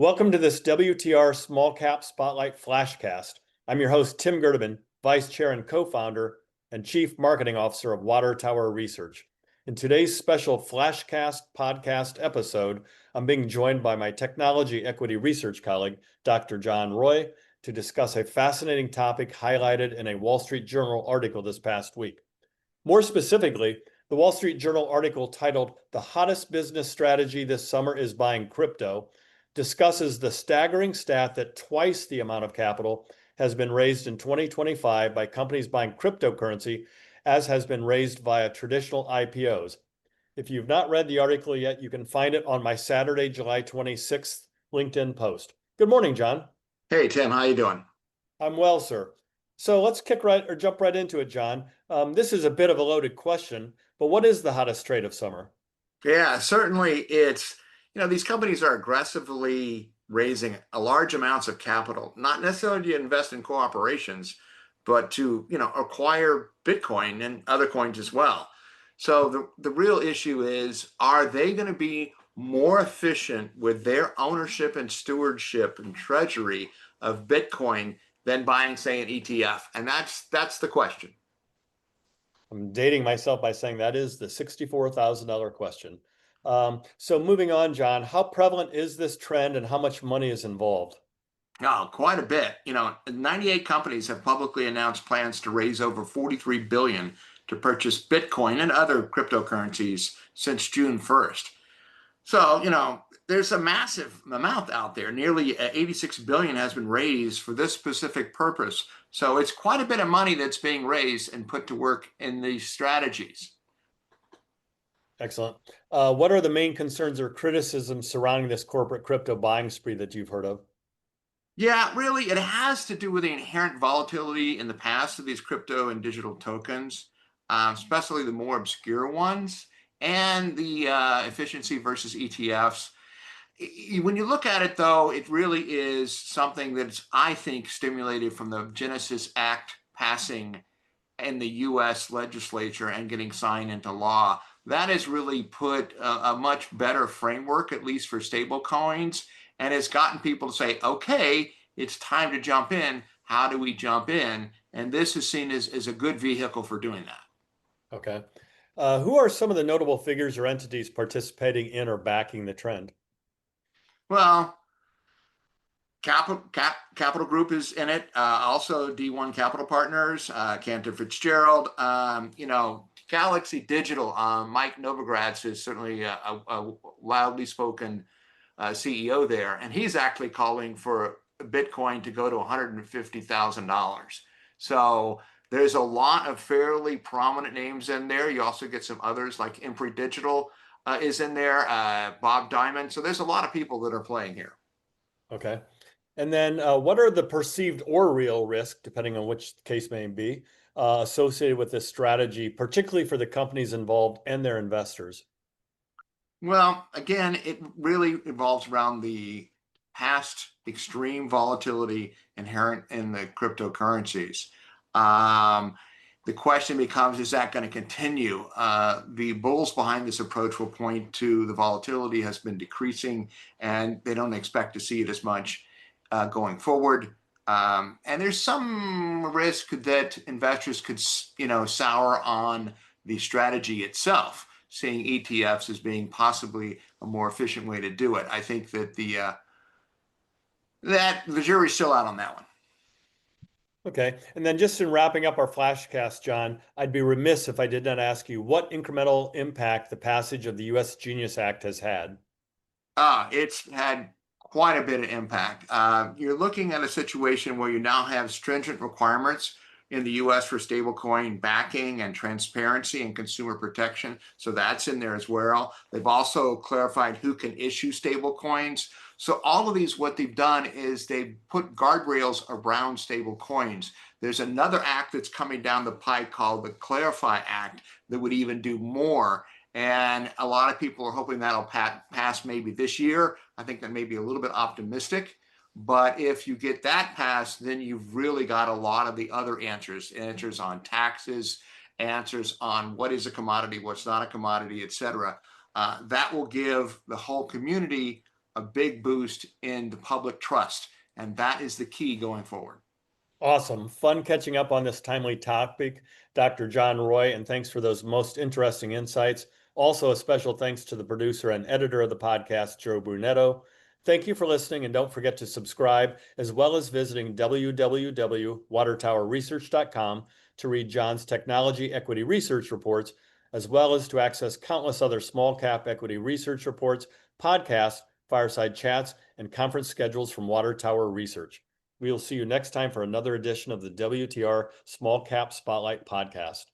Welcome to this WTR Small-Cap Spotlight Flashcast. I'm your host, Tim Gerdeman, Vice Chair and Co-founder and Chief Marketing Officer of Water Tower Research. In today's special Flashcast podcast episode, I'm being joined by my technology equity research colleague, Dr. John Roy, to discuss a fascinating topic highlighted in a Wall Street Journal article this past week. More specifically, the Wall Street Journal article titled "The Hottest Business Strategy This Summer is Buying Crypto" discusses the staggering stat that twice the amount of capital has been raised in 2025 by companies buying cryptocurrency as has been raised via traditional IPOs. If you've not read the article yet, you can find it on my Saturday, July 26th LinkedIn post. Good morning, John. Hey, Tim, how you doing? I'm well, sir. So let's jump right into it, John. This is a bit of a loaded question, but what is the hottest trade of summer? Yeah, certainly it's, these companies are aggressively raising a large amounts of capital, not necessarily to invest in corporations, but to, acquire Bitcoin and other coins as well. So the real issue is, are they going to be more efficient with their ownership and stewardship and treasury of Bitcoin than buying, say, an ETF? And that's the question. I'm dating myself by saying that is the $64,000 question. So moving on, John, how prevalent is this trend and how much money is involved? Oh, quite a bit. 98 companies have publicly announced plans to raise over 43 billion to purchase Bitcoin and other cryptocurrencies since June 1st. So, there's a massive amount out there. Nearly 86 billion has been raised for this specific purpose. So it's quite a bit of money that's being raised and put to work in these strategies. Excellent. What are the main concerns or criticisms surrounding this corporate crypto buying spree that you've heard of? Yeah, really, it has to do with the inherent volatility in the past of these crypto and digital tokens, especially the more obscure ones, and the efficiency versus ETFs. When you look at it, though, it really is something that's, I think, stimulated from the Genesis Act passing in the U.S. legislature and getting signed into law. That has really put a much better framework, at least for stable coins, and has gotten people to say, okay, it's time to jump in. How do we jump in? And this is seen as a good vehicle for doing that. Okay. Who are some of the notable figures or entities participating in or backing the trend? Well, Capital Group is in it. Also, D1 Capital Partners, Cantor Fitzgerald. Galaxy Digital. Mike Novogratz is certainly a loudly spoken CEO there, and he's actually calling for Bitcoin to go to $150,000. So there's a lot of fairly prominent names in there. You also get some others like Impri Digital is in there, Bob Diamond. So there's a lot of people that are playing here. Okay. And then what are the perceived or real risk, depending on which case may be, associated with this strategy, particularly for the companies involved and their investors? Well, again, it really revolves around the past extreme volatility inherent in the cryptocurrencies. The question becomes, is that going to continue? The bulls behind this approach will point to the volatility has been decreasing, and they don't expect to see it as much going forward. And there's some risk that investors could, sour on the strategy itself, seeing ETFs as being possibly a more efficient way to do it. I think that the jury's still out on that one. Okay. And then just in wrapping up our Flashcast, John, I'd be remiss if I did not ask you what incremental impact the passage of the U.S. Genius Act has had. It's had quite a bit of impact. You're looking at a situation where you now have stringent requirements in the U.S. for stablecoin backing and transparency and consumer protection. So that's in there as well. They've also clarified who can issue stablecoins. So all of these, what they've done is they've put guardrails around stablecoins. There's another act that's coming down the pike called the Clarify Act that would even do more. And a lot of people are hoping that'll pass maybe this year. I think that may be a little bit optimistic. But if you get that passed, then you've really got a lot of the other answers on taxes, answers on what is a commodity, what's not a commodity, et cetera. That will give the whole community a big boost in the public trust. And that is the key going forward. Awesome. Fun catching up on this timely topic, Dr. John Roy, and thanks for those most interesting insights. Also, a special thanks to the producer and editor of the podcast, Joe Brunetto. Thank you for listening, and don't forget to subscribe, as well as visiting www.watertowerresearch.com to read John's technology equity research reports, as well as to access countless other small cap equity research reports, podcasts, fireside chats, and conference schedules from Water Tower Research. We will see you next time for another edition of the WTR Small Cap Spotlight podcast.